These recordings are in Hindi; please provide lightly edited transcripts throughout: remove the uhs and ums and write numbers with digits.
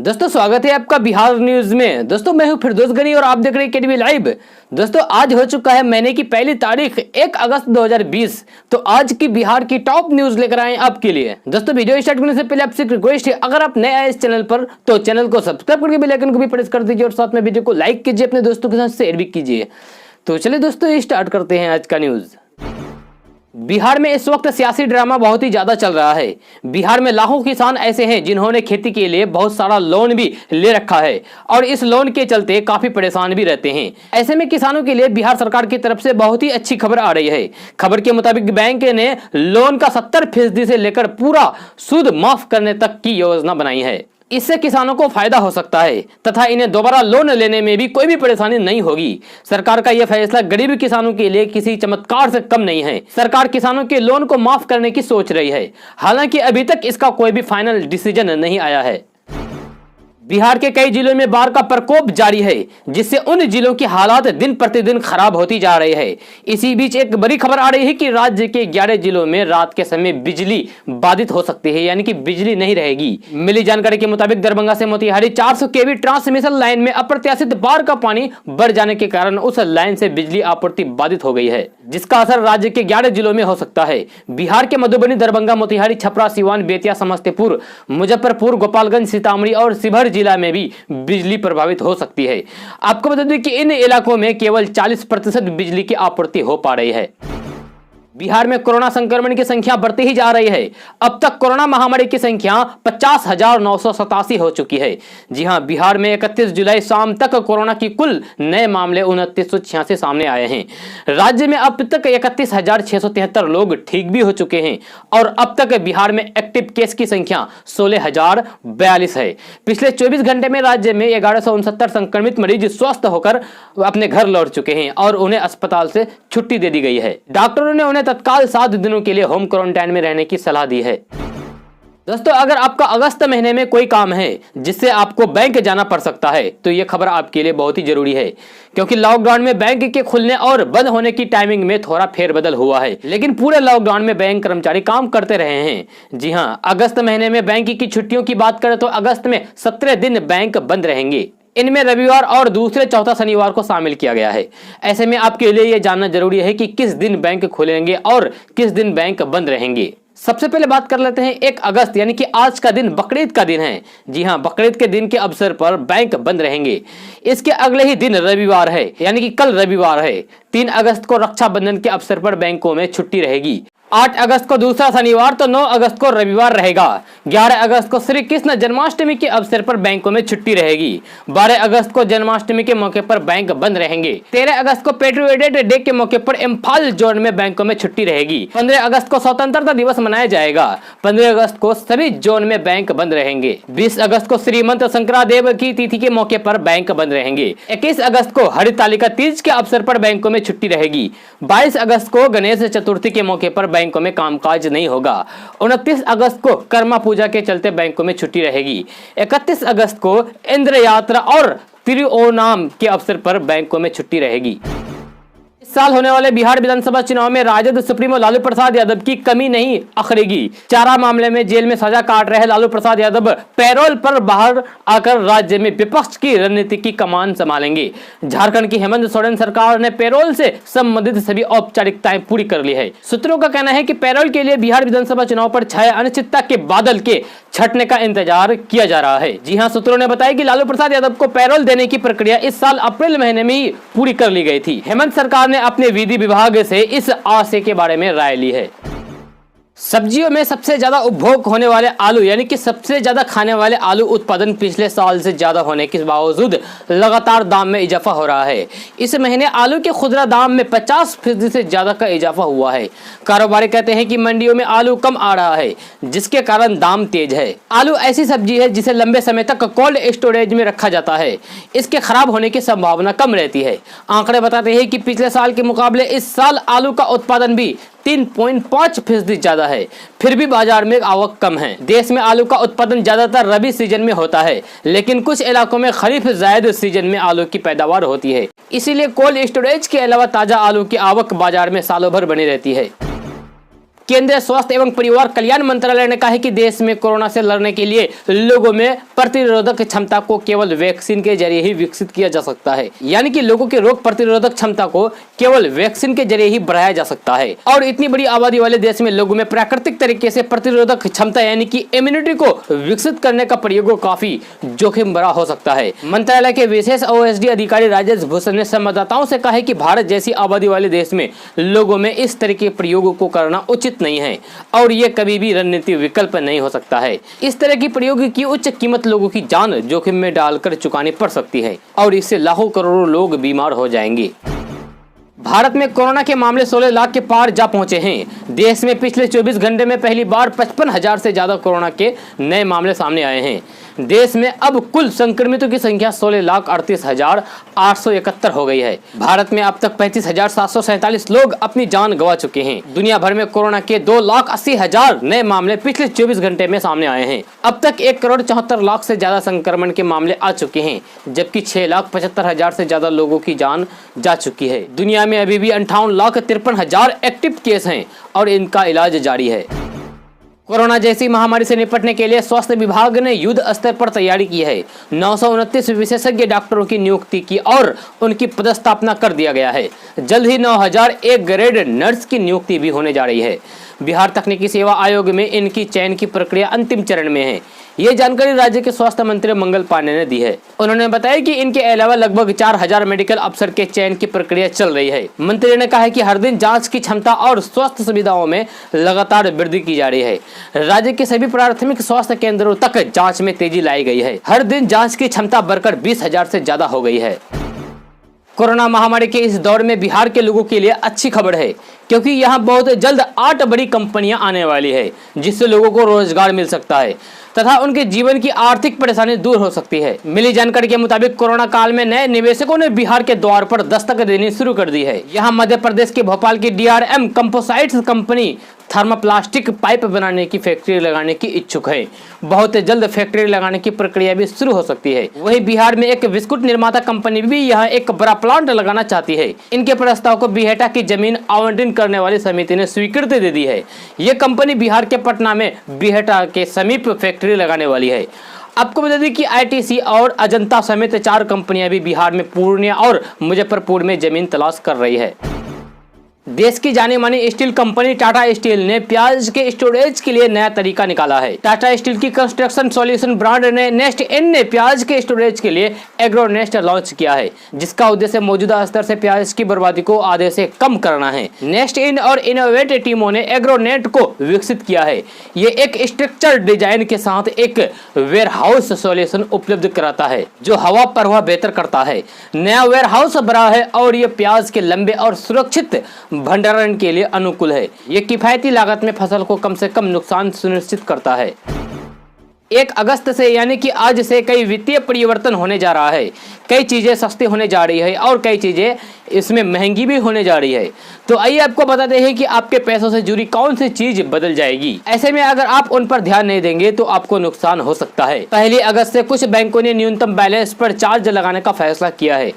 दोस्तों स्वागत है आपका बिहार न्यूज में। दोस्तों मैं हूं फिरदौस गनी और आप देख रहे हैं केटीवी लाइव। दोस्तों आज हो चुका है महीने की पहली तारीख 1 अगस्त 2020। तो आज की बिहार की टॉप न्यूज लेकर आए आपके लिए। दोस्तों वीडियो स्टार्ट करने से पहले आपसे एक रिक्वेस्ट है, अगर आप नए आए इस चैनल पर तो चैनल को सब्सक्राइब करके बेल आइकन को भी प्रेस कर दीजिए और साथ में वीडियो को लाइक कीजिए, अपने दोस्तों के साथ शेयर भी कीजिए। तो चलिए दोस्तों स्टार्ट करते हैं आज का न्यूज। बिहार में इस वक्त सियासी ड्रामा बहुत ही ज्यादा चल रहा है। बिहार में लाखों किसान ऐसे हैं जिन्होंने खेती के लिए बहुत सारा लोन भी ले रखा है और इस लोन के चलते काफी परेशान भी रहते हैं। ऐसे में किसानों के लिए बिहार सरकार की तरफ से बहुत ही अच्छी खबर आ रही है। खबर के मुताबिक बैंक ने लोन का 70% से लेकर पूरा सूद माफ करने तक की योजना बनाई है। इससे किसानों को फायदा हो सकता है तथा इन्हें दोबारा लोन लेने में भी कोई भी परेशानी नहीं होगी। सरकार का यह फैसला गरीब किसानों के लिए किसी चमत्कार से कम नहीं है। सरकार किसानों के लोन को माफ करने की सोच रही है, हालांकि अभी तक इसका कोई भी फाइनल डिसीजन नहीं आया है। बिहार के कई जिलों में बाढ़ का प्रकोप जारी है, जिससे उन जिलों की हालात दिन प्रतिदिन खराब होती जा रही है। इसी बीच एक बड़ी खबर आ रही है कि राज्य के 11 जिलों में रात के समय बिजली बाधित हो सकती है, यानी कि बिजली नहीं रहेगी। मिली जानकारी के मुताबिक दरभंगा से मोतिहारी 400 केवी ट्रांसमिशन लाइन में अप्रत्याशित बाढ़ का पानी बढ़ जाने के कारण उस लाइन से बिजली आपूर्ति बाधित हो गई है, जिसका असर राज्य के 11 जिलों में हो सकता है। बिहार के मधुबनी, दरभंगा, मोतिहारी, छपरा, सिवान, बेतिया, समस्तीपुर, मुजफ्फरपुर, गोपालगंज, सीतामढ़ी और शिवहर जिला में भी बिजली प्रभावित हो सकती है। आपको बता दें कि इन इलाकों में केवल 40% बिजली की आपूर्ति हो पा रही है। बिहार में कोरोना संक्रमण की संख्या बढ़ती ही जा रही है। अब तक कोरोना महामारी की संख्या 50,987 हो चुकी है। जी हां, बिहार में 31 जुलाई शाम तक कोरोना की कुल नए मामले 2986 सामने आए हैं। राज्य में अब तक 31,673 लोग ठीक भी हो चुके हैं और अब तक बिहार में एक्टिव केस की संख्या 16,042 है। पिछले 24 घंटे में राज्य में 1169 संक्रमित मरीज स्वस्थ होकर अपने घर लौट चुके हैं और उन्हें अस्पताल से छुट्टी दे दी गई है। डॉक्टरों ने उन्हें तत्काल 7 दिनों के लिए होम क्वारंटाइन में रहने की सलाह दी है। दोस्तों अगर आपका अगस्त महीने में कोई काम है जिससे आपको बैंक जाना पड़ सकता है तो यह खबर आपके लिए बहुत ही जरूरी है, क्योंकि लॉकडाउन में बैंक के खुलने और बंद होने की टाइमिंग में थोड़ा फेरबदल हुआ है, लेकिन पूरे लॉकडाउन में बैंक कर्मचारी काम करते रहे हैं। जी हां, अगस्त महीने में बैंक की छुट्टियों की बात करें तो अगस्त में 17 दिन बैंक बंद रहेंगे। इनमें रविवार और दूसरे चौथा शनिवार को शामिल किया गया है। ऐसे में आपके लिए यह जानना जरूरी है कि किस दिन बैंक खुलेंगे और किस दिन बैंक बंद रहेंगे। सबसे पहले बात कर लेते हैं 1 अगस्त, यानी कि आज का दिन बकरीद का दिन है। जी हां, बकरीद के दिन के अवसर पर बैंक बंद रहेंगे। इसके अगले ही दिन रविवार है, यानी कि कल रविवार है। 3 अगस्त को रक्षाबंधन के अवसर पर बैंकों में छुट्टी रहेगी। 8 अगस्त को दूसरा शनिवार तो 9 अगस्त को रविवार रहेगा। 11 अगस्त को श्री कृष्ण जन्माष्टमी के अवसर पर बैंकों में छुट्टी रहेगी। 12 अगस्त को जन्माष्टमी के मौके पर बैंक बंद रहेंगे। 13 अगस्त को पेट्रियोटिक डे के मौके पर इम्फाल जोन में बैंकों में छुट्टी रहेगी। 15 अगस्त को स्वतंत्रता दिवस मनाया जाएगा। 15 अगस्त को सभी जोन में बैंक बंद रहेंगे। 20 अगस्त को श्रीमंत शंकरादेव की तिथि के मौके पर बैंक बंद रहेंगे। 21 अगस्त को हरितालिका तीज के अवसर पर बैंकों में छुट्टी रहेगी। 22 अगस्त को गणेश चतुर्थी के मौके पर बैंकों में कामकाज नहीं होगा। 29 अगस्त को कर्मा पूजा के चलते बैंकों में छुट्टी रहेगी। 31 अगस्त को इंद्र यात्रा और तिरुओनाम के अवसर पर बैंकों में छुट्टी रहेगी। इस साल होने वाले बिहार विधानसभा चुनाव में राजद सुप्रीमो लालू प्रसाद यादव की कमी नहीं अखरेगी। चारा मामले में जेल में सजा काट रहे लालू प्रसाद यादव पैरोल पर बाहर आकर राज्य में विपक्ष की रणनीति की कमान संभालेंगे। झारखंड की हेमंत सोरेन सरकार ने पैरोल से संबंधित सभी औपचारिकताएं पूरी कर ली है। सूत्रों का कहना है कि पैरोल के लिए बिहार विधानसभा चुनाव पर छाया अनिश्चितता के बादल के छटने का इंतजार किया जा रहा है। जी हां, सूत्रों ने बताया कि लालू प्रसाद यादव को पैरोल देने की प्रक्रिया इस साल अप्रैल महीने में ही पूरी कर ली गई थी। हेमंत सरकार ने अपने विधि विभाग से इस आशय के बारे में राय ली है। सब्जियों में सबसे ज्यादा उपभोग होने वाले आलू, यानी कि सबसे ज्यादा खाने वाले आलू उत्पादन पिछले साल से ज्यादा होने के बावजूद लगातार दाम में इजाफा हो रहा है। इस महीने आलू के खुदरा दाम में 50% से ज्यादा का इजाफा हुआ है। कारोबारी कहते हैं कि मंडियों में आलू कम आ रहा है, जिसके कारण दाम तेज है। आलू ऐसी सब्जी है जिसे लंबे समय तक कोल्ड स्टोरेज में रखा जाता है। इसके खराब होने की संभावना कम रहती है। आंकड़े बताते हैं कि पिछले साल के मुकाबले इस साल आलू का उत्पादन भी 3.5% ज्यादा है, फिर भी बाजार में आवक कम है। देश में आलू का उत्पादन ज्यादातर रबी सीजन में होता है, लेकिन कुछ इलाकों में खरीफ जायद सीजन में आलू की पैदावार होती है। इसीलिए कोल्ड स्टोरेज के अलावा ताजा आलू की आवक बाजार में सालों भर बनी रहती है। केंद्रीय स्वास्थ्य एवं परिवार कल्याण मंत्रालय ने कहा है कि देश में कोरोना से लड़ने के लिए लोगों में प्रतिरोधक क्षमता को केवल वैक्सीन के जरिए ही विकसित किया जा सकता है। यानी कि लोगों के रोग प्रतिरोधक क्षमता को केवल वैक्सीन के जरिए ही बढ़ाया जा सकता है। और इतनी बड़ी आबादी वाले देश में लोगों में प्राकृतिक तरीके से प्रतिरोधक क्षमता यानी कि इम्यूनिटी को विकसित करने का प्रयोग काफी जोखिम भरा हो सकता है। मंत्रालय के विशेष ओएसडी अधिकारी राजेश भूषण ने संवाददाताओं से कहा है कि भारत जैसी आबादी वाले देश में लोगों में इस तरह के प्रयोगों को करना उचित नहीं है और ये कभी भी रणनीतिक विकल्प नहीं हो सकता है। इस तरह की प्रयोग की उच्च कीमत लोगों की जान जोखिम में डालकर चुकानी पड़ सकती है और इससे लाखों करोड़ों लोग बीमार हो जाएंगे। भारत में कोरोना के मामले 16 लाख के पार जा पहुंचे हैं। देश में पिछले 24 घंटे में पहली बार 55,000 से ज्यादा कोरोना के नए मामले सामने आए हैं। देश में अब कुल संक्रमितों की संख्या 16,38,871 हो गई है। भारत में अब तक 35,747 लोग अपनी जान गंवा चुके हैं। दुनिया भर में कोरोना के 2,80,000 नए मामले पिछले 24 घंटे में सामने आए हैं। अब तक 1,74,00,000 से ज्यादा संक्रमण के मामले आ चुके हैं, जबकि 6,75,000 से ज्यादा लोगों की जान जा चुकी है। दुनिया में अभी भी 58,53,000 एक्टिव केस हैं और इनका इलाज जारी है। कोरोना जैसी महामारी से निपटने के लिए स्वास्थ्य विभाग ने युद्ध स्तर पर तैयारी की है। 929 विशेषज्ञ डॉक्टरों की नियुक्ति की और उनकी पदस्थापना कर दिया गया है। जल्द ही 9,001 ग्रेड नर्स की नियुक्ति भी होने जा रही है। बिहार तकनीकी सेवा आयोग में इनकी चयन की प्रक्रिया अंतिम चरण में है। ये जानकारी राज्य के स्वास्थ्य मंत्री मंगल पांडे ने दी है। उन्होंने बताया कि इनके अलावा लगभग 4,000 मेडिकल अफसर के चयन की प्रक्रिया चल रही है। मंत्री ने कहा है कि हर दिन जांच की क्षमता और स्वास्थ्य सुविधाओं में लगातार वृद्धि की जा रही है। राज्य के सभी प्राथमिक स्वास्थ्य केंद्रों तक जाँच में तेजी लाई गई है। हर दिन जाँच की क्षमता बढ़कर 20,000 से ज्यादा हो गई है। कोरोना महामारी के इस दौर में बिहार के लोगों के लिए अच्छी खबर है, क्योंकि यहाँ बहुत जल्द 8 बड़ी कंपनियां आने वाली है, जिससे लोगों को रोजगार मिल सकता है तथा उनके जीवन की आर्थिक परेशानी दूर हो सकती है। मिली जानकारी के मुताबिक कोरोना काल में नए निवेशकों ने बिहार के द्वार पर दस्तक देनी शुरू कर दी है। यहाँ मध्य प्रदेश के भोपाल की DRM कंपोसाइट्स कंपनी थर्मोप्लास्टिक पाइप बनाने की फैक्ट्री लगाने की इच्छुक है। बहुत जल्द फैक्ट्री लगाने की प्रक्रिया भी शुरू हो सकती है। वहीं बिहार में एक बिस्कुट निर्माता कंपनी भी यहाँ एक बड़ा प्लांट लगाना चाहती है। इनके प्रस्ताव को बिहेटा की जमीन आवंटन करने वाली समिति ने स्वीकृति दे दी है। ये कंपनी बिहार के पटना में बिहेटा के समीप फैक्ट्री लगाने वाली है। आपको बता दें कि ITC और अजंता समेत 4 कंपनियां भी बिहार में पूर्णिया और मुजफ्फरपुर में जमीन तलाश कर रही है। देश की जानी मानी स्टील कंपनी टाटा स्टील ने प्याज के स्टोरेज के लिए नया तरीका निकाला है। टाटा स्टील की कंस्ट्रक्शन सॉल्यूशन ब्रांड ने नेस्ट इन ने प्याज के स्टोरेज के लिए एग्रोनेस्ट लॉन्च किया है, जिसका उद्देश्य मौजूदा स्तर से प्याज की बर्बादी को आधे से कम करना है। नेस्ट इन और इनोवेट टीमों ने एग्रोनेट को विकसित किया है। ये एक स्ट्रक्चर डिजाइन के साथ एक वेयरहाउस सॉल्यूशन उपलब्ध कराता है, जो हवा प्रवाह बेहतर करता है। नया वेयरहाउस बड़ा है और ये प्याज के लंबे और सुरक्षित भंडारण के लिए अनुकूल है। ये किफायती लागत में फसल को कम से कम नुकसान सुनिश्चित करता है। 1 अगस्त से यानी कि आज से कई वित्तीय परिवर्तन होने जा रहा है। कई चीजें सस्ती होने जा रही है और कई चीजें इसमें महंगी भी होने जा रही है। तो आइए आपको बताते हैं कि आपके पैसों से जुड़ी कौन सी चीज बदल जाएगी। ऐसे में अगर आप उन पर ध्यान नहीं देंगे तो आपको नुकसान हो सकता है। 1 अगस्त से कुछ बैंकों ने न्यूनतम बैलेंस पर चार्ज लगाने का फैसला किया है।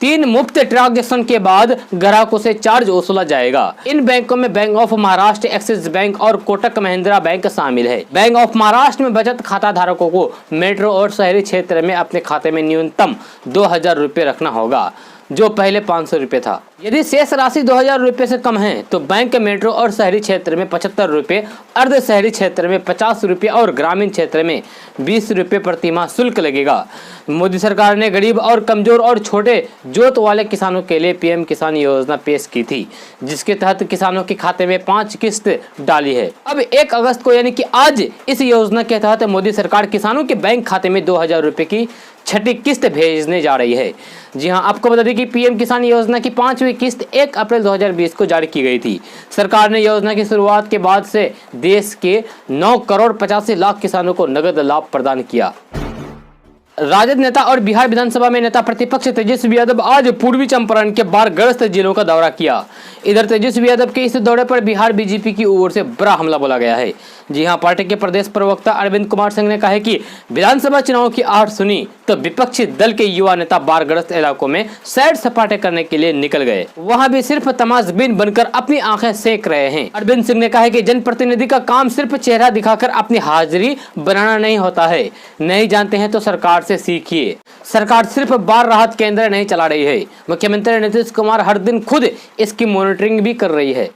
3 मुफ्त ट्रांजैक्शन के बाद ग्राहकों से चार्ज वसूला जाएगा। इन बैंकों में bank of Maharashtra, axis bank और कोटक महिंद्रा बैंक शामिल है। बैंक ऑफ महाराष्ट्र में बचत खाता धारकों को मेट्रो और शहरी क्षेत्र में अपने खाते में न्यूनतम 2,000 रुपये रखना होगा, जो पहले 500 रुपये था। यदि शेष राशि 2,000 रुपये से कम है तो बैंक मेट्रो और शहरी क्षेत्र में 75 रुपये, अर्ध शहरी क्षेत्र में 50 रुपये और ग्रामीण क्षेत्र में 20 रुपये प्रति माह शुल्क लगेगा। मोदी सरकार ने गरीब और कमजोर और छोटे जोत वाले किसानों के लिए PM किसान योजना पेश की थी, जिसके तहत किसानों के खाते में 5 किस्त डाली है। अब 1 अगस्त को यानी कि आज इस योजना के तहत मोदी सरकार किसानों के बैंक खाते में 2,000 रुपये की 6ठी किस्त भेजने जा रही है। जी हां, आपको बता दें कि PM किसान योजना की 5वीं किस्त 1 अप्रैल 2020 को जारी की गई थी। सरकार ने योजना की शुरुआत के बाद से देश के 9 करोड़ 85 लाख किसानों को नगद लाभ प्रदान किया। राजद नेता और बिहार विधानसभा में नेता प्रतिपक्ष तेजस्वी यादव आज पूर्वी चंपारण के बाढ़ग्रस्त जिलों का दौरा किया। इधर तेजस्वी यादव के इस दौरे पर बिहार BJP की ओर से बड़ा हमला बोला गया है। जी हां, पार्टी के प्रदेश प्रवक्ता अरविंद कुमार सिंह ने कहा है कि विधानसभा चुनाव की आहट सुनी तो विपक्षी दल के युवा नेता बाढ़ग्रस्त इलाकों में सैर सपाटे करने के लिए निकल गए। वहां भी सिर्फ तमाशबीन बनकर अपनी आंखें सेक रहे हैं। अरविंद सिंह ने कहा है कि जनप्रतिनिधि का काम सिर्फ चेहरा दिखाकर अपनी हाजिरी बनाना नहीं होता है। नहीं जानते हैं तो सरकार से सीखिए। सरकार सिर्फ बाढ़ राहत केंद्र नहीं चला रही है, मुख्यमंत्री नीतीश कुमार हर दिन खुद इसकी मॉनिटरिंग भी कर रही है।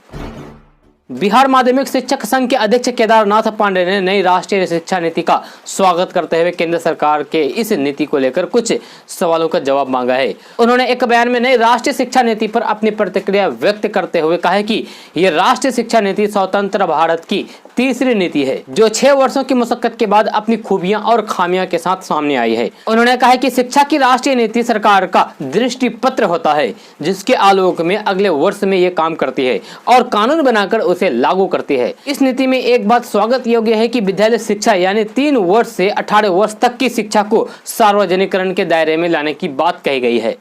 बिहार माध्यमिक शिक्षक संघ के अध्यक्ष केदारनाथ पांडे ने नई राष्ट्रीय शिक्षा नीति का स्वागत करते हुए केंद्र सरकार के इस नीति को लेकर कुछ सवालों का जवाब मांगा है। उन्होंने एक बयान में नई राष्ट्रीय शिक्षा नीति पर अपनी प्रतिक्रिया व्यक्त करते हुए कहा है कि यह राष्ट्रीय शिक्षा नीति स्वतंत्र भारत की तीसरी नीति है जो 6 वर्षों की मशक्कत के बाद अपनी खूबियां और खामियां के साथ सामने आई है। उन्होंने कहा कि शिक्षा की राष्ट्रीय नीति सरकार का दृष्टि पत्र होता है जिसके आलोक में अगले वर्ष में ये काम करती है और कानून बनाकर उसे लागू करती है। इस नीति में एक बात स्वागत योग्य है कि विद्यालय शिक्षा यानी 3 वर्ष से 18 वर्ष तक की शिक्षा को सार्वजनिकरण के दायरे में लाने की बात कही गई है।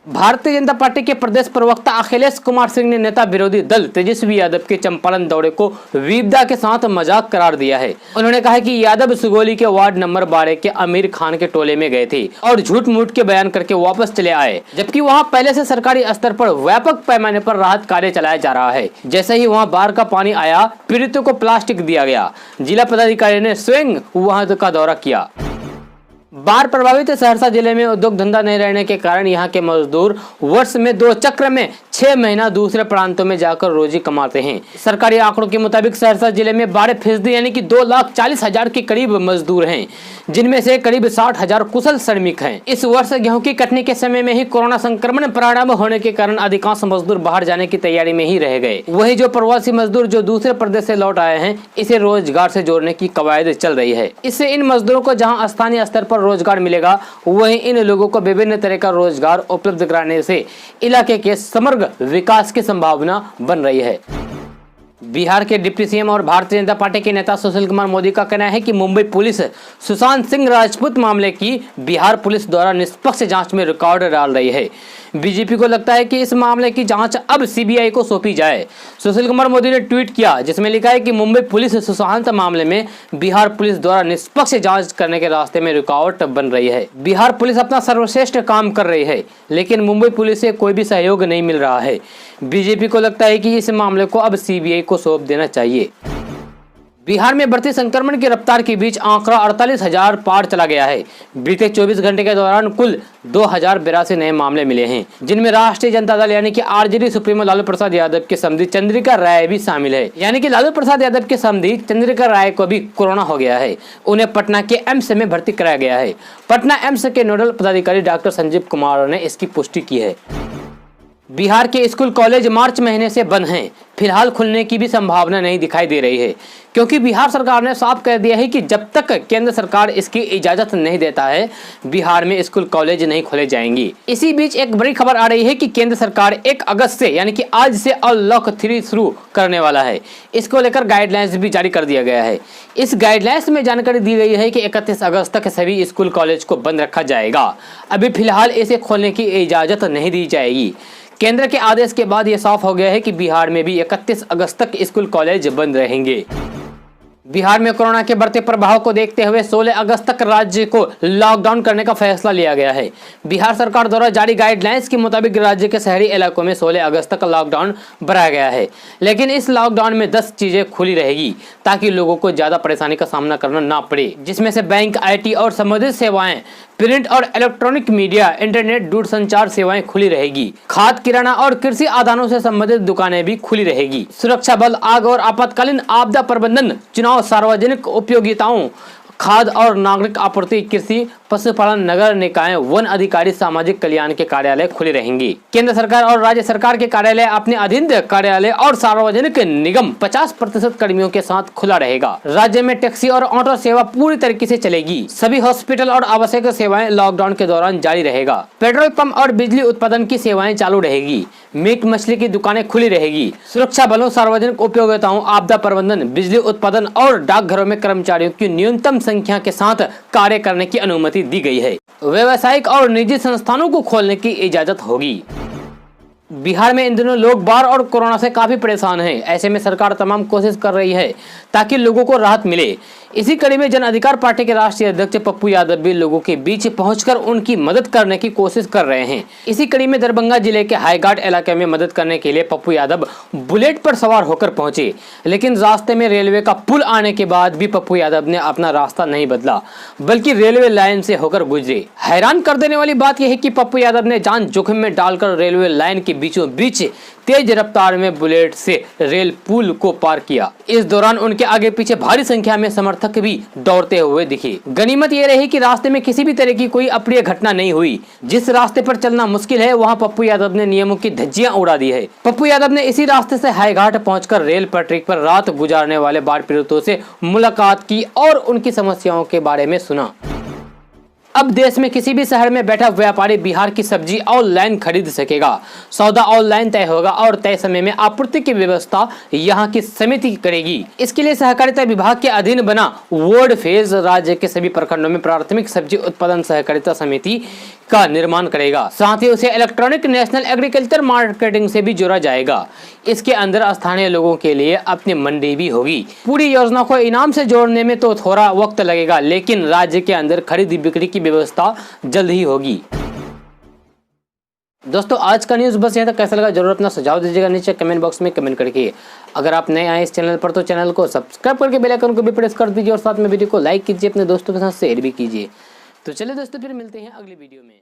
भारतीय जनता पार्टी के प्रदेश प्रवक्ता अखिलेश कुमार सिंह ने नेता विरोधी दल तेजस्वी यादव के चंपारण दौरे को विविधता के साथ मजाक करार दिया है। उन्होंने कहा कि यादव सुगोली के वार्ड नंबर 12 के आमिर खान के टोले में गए थे और झूठ मूठ के बयान करके वापस चले आए, जबकि वहां पहले से सरकारी स्तर पर व्यापक पैमाने पर राहत कार्य चलाया जा रहा है। जैसे ही वहाँ बाढ़ का पानी आया, पीड़ितों को प्लास्टिक दिया गया। जिला पदाधिकारी ने स्वयं वहाँ का दौरा किया। बाढ़ प्रभावित सहरसा जिले में उद्योग धंधा नहीं रहने के कारण यहां के मजदूर वर्ष में 2 चक्र में 6 महीना दूसरे प्रांतों में जाकर रोजी कमाते हैं। सरकारी आंकड़ों के मुताबिक सहरसा जिले में 12% यानी कि 2,40,000 के करीब मजदूर हैं, जिनमें से करीब 60,000 कुशल श्रमिक हैं। इस वर्ष गेहूं की कटनी के समय में ही कोरोना संक्रमण प्रारंभ होने के कारण अधिकांश मजदूर बाहर जाने की तैयारी में ही रह गए। वही जो प्रवासी मजदूर जो दूसरे प्रदेश से लौट आए हैं, इसे रोजगार से जोड़ने की कवायद चल रही है। इससे इन मजदूरों को जहाँ स्थानीय स्तर पर रोजगार मिलेगा, वहीं इन लोगों को विभिन्न तरह का रोजगार उपलब्ध कराने से इलाके के समग्र विकास की संभावना बन रही है। बिहार के डिप्टी सीएम और भारतीय जनता पार्टी के नेता सुशील कुमार मोदी का कहना है कि मुंबई पुलिस सुशांत सिंह राजपूत मामले की बिहार पुलिस द्वारा निष्पक्ष जांच में रिकॉर्ड डाल रही है। बीजेपी को लगता है कि इस मामले की जांच अब सीबीआई को सौंपी जाए। सुशील कुमार मोदी ने ट्वीट किया जिसमें लिखा है कि मुंबई पुलिस सुशांत मामले में बिहार पुलिस द्वारा निष्पक्ष जांच करने के रास्ते में रुकावट बन रही है। बिहार पुलिस अपना सर्वश्रेष्ठ काम कर रही है, लेकिन मुंबई पुलिस से कोई भी सहयोग नहीं मिल रहा है। बीजेपी को लगता है कि इस मामले को अब सीबीआई को सौंप देना चाहिए। बिहार में बढ़ती संक्रमण की रफ्तार के बीच आंकड़ा 48,000 पार चला गया है। बीते 24 घंटे के दौरान कुल 2,082 नए मामले मिले हैं, जिनमें राष्ट्रीय जनता दल यानी कि आरजेडी सुप्रीमो लालू प्रसाद यादव के समधी चंद्रिका राय भी शामिल है। यानी कि लालू प्रसाद यादव के समधी चंद्रिका राय को भी कोरोना हो गया है। उन्हें पटना के एम्स में भर्ती कराया गया है। पटना एम्स के नोडल पदाधिकारी डॉक्टर संजीव कुमार ने इसकी पुष्टि की है। बिहार के स्कूल कॉलेज मार्च महीने से बंद हैं। फिलहाल खुलने की भी संभावना नहीं दिखाई दे रही है, क्योंकि बिहार सरकार ने साफ कह दिया है कि जब तक केंद्र सरकार इसकी इजाजत नहीं देता है, बिहार में स्कूल कॉलेज नहीं खोले जाएंगी। इसी बीच एक बड़ी खबर आ रही है कि केंद्र सरकार 1 अगस्त से यानी कि आज से अनलॉक 3 शुरू करने वाला है। इसको लेकर गाइडलाइंस भी जारी कर दिया गया है। इस गाइडलाइंस में जानकारी दी गई है कि 31 अगस्त तक सभी स्कूल कॉलेज को बंद रखा जाएगा। अभी फिलहाल इसे खोलने की इजाजत नहीं दी जाएगी। केंद्र के आदेश के बाद यह साफ हो गया है कि बिहार में भी 31 अगस्त तक स्कूल कॉलेज बंद रहेंगे। बिहार में कोरोना के बढ़ते प्रभाव को देखते हुए 16 अगस्त तक राज्य को लॉकडाउन करने का फैसला लिया गया है। बिहार सरकार द्वारा जारी गाइडलाइंस के मुताबिक राज्य के शहरी इलाकों में 16 अगस्त तक लॉकडाउन बढ़ाया गया है, लेकिन इस लॉकडाउन में 10 चीजें खुली रहेगी ताकि लोगों को ज्यादा परेशानी का सामना करना ना पड़े, जिसमें से बैंक, IT और संबंधित सेवाएं, प्रिंट और इलेक्ट्रॉनिक मीडिया, इंटरनेट, दूरसंचार सेवाएं खुली रहेगी। खाद, किराना और कृषि आदानों से संबंधित दुकानें भी खुली रहेगी। सुरक्षा बल, आग और आपातकालीन आपदा प्रबंधन, चुनाव, सार्वजनिक उपयोगिताओं, खाद्य और नागरिक आपूर्ति, कृषि, पशुपालन, नगर निकाय, वन अधिकारी, सामाजिक कल्याण के कार्यालय खुले रहेंगे। केंद्र सरकार और राज्य सरकार के कार्यालय, अपने अधीन कार्यालय और सार्वजनिक निगम 50% कर्मियों के साथ खुला रहेगा। राज्य में टैक्सी और ऑटो सेवा पूरी तरीके से चलेगी। सभी हॉस्पिटल और आवश्यक सेवाएं लॉकडाउन के दौरान जारी रहेगा। पेट्रोल पंप और बिजली उत्पादन की सेवाएं चालू रहेगी। मीट मछली की दुकानें खुली रहेगी। सुरक्षा बलों, सार्वजनिक उपयोगिताओं, आपदा प्रबंधन, बिजली उत्पादन और डाकघरों में कर्मचारियों की न्यूनतम संख्या के साथ कार्य करने की अनुमति दी गई है। व्यावसायिक और निजी संस्थानों को खोलने की इजाजत होगी। बिहार में इन दिनों लोग बाढ़ और कोरोना से काफी परेशान हैं। ऐसे में सरकार तमाम कोशिश कर रही है ताकि लोगों को राहत मिले। इसी कड़ी में जन अधिकार पार्टी के राष्ट्रीय अध्यक्ष पप्पू यादव भी लोगों के बीच पहुंचकर उनकी मदद करने की कोशिश कर रहे हैं। इसी कड़ी में दरभंगा जिले के हाईघाट इलाके में मदद करने के लिए पप्पू यादव बुलेट पर सवार होकर पहुंचे, लेकिन रास्ते में रेलवे का पुल आने के बाद भी पप्पू यादव ने अपना रास्ता नहीं बदला, बल्कि रेलवे लाइन से होकर गुजरे। हैरान कर देने वाली बात यह है कि पप्पू यादव ने जान जोखिम में डालकर रेलवे लाइन के बीचों बीच तेज रफ्तार में बुलेट से रेल पुल को पार किया। इस दौरान उनके आगे पीछे भारी संख्या में समर्थक भी दौड़ते हुए दिखे। गनीमत ये रही कि रास्ते में किसी भी तरह की कोई अप्रिय घटना नहीं हुई। जिस रास्ते पर चलना मुश्किल है वहां पप्पू यादव ने नियमों की धज्जियां उड़ा दी है। पप्पू यादव ने इसी रास्ते से हाईघाट पहुंचकर रेल पटरी पर रात गुजारने वाले बाढ़ पीड़ितों से मुलाकात की और उनकी समस्याओं के बारे में सुना। अब देश में किसी भी शहर में बैठा व्यापारी बिहार की सब्जी ऑनलाइन खरीद सकेगा। सौदा ऑनलाइन तय होगा और तय समय में आपूर्ति की व्यवस्था यहां की समिति करेगी। इसके लिए सहकारिता विभाग के अधीन बना वर्ड फेज राज्य के सभी प्रखंडों में प्राथमिक सब्जी उत्पादन सहकारिता समिति का निर्माण करेगा। साथ ही उसे इलेक्ट्रॉनिक नेशनल एग्रीकल्चर मार्केटिंग से भी जोड़ा जाएगा। इसके अंदर स्थानीय लोगों के लिए अपनी मंडी भी होगी। पूरी योजना को इनाम से जोड़ने में तो थोड़ा वक्त लगेगा, लेकिन राज्य के अंदर खरीद बिक्री की व्यवस्था जल्द ही होगी। दोस्तों आज का न्यूज़ बस यहाँ तक। कैसा लगा जरूर अपना सुझाव दीजिएगा नीचे कमेंट बॉक्स में कमेंट करके। अगर आप नए आए इस चैनल पर तो चैनल को सब्सक्राइब करके बेल आइकन को भी प्रेस कर दीजिए और साथ में वीडियो को लाइक कीजिए, अपने दोस्तों के साथ शेयर भी कीजिए। तो चलिए दोस्तों फिर मिलते हैं अगली वीडियो में।